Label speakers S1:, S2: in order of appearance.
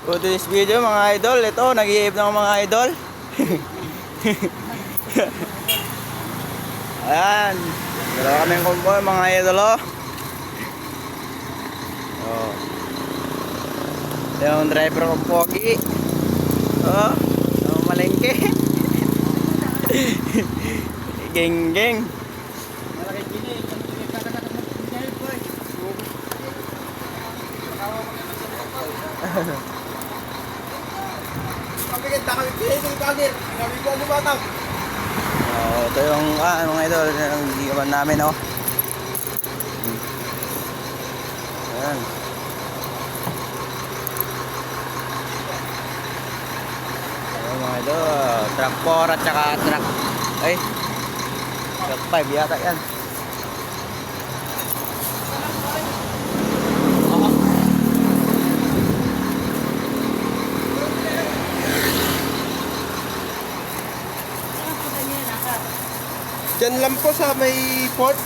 S1: For this video mga idol, ito nag-i-ib na mga idol. Ayan, dalawa kaming convoy mga idol oh. Oh. Yung driver kong pogi. Oh, malengke. Geng geng. Oh, ito yung mga idol, ang gigawan namin oh. Ayan. Ayan mga idol, truck 4 at saka truck truck 5 yata yan.
S2: Diyan lang po sa may port.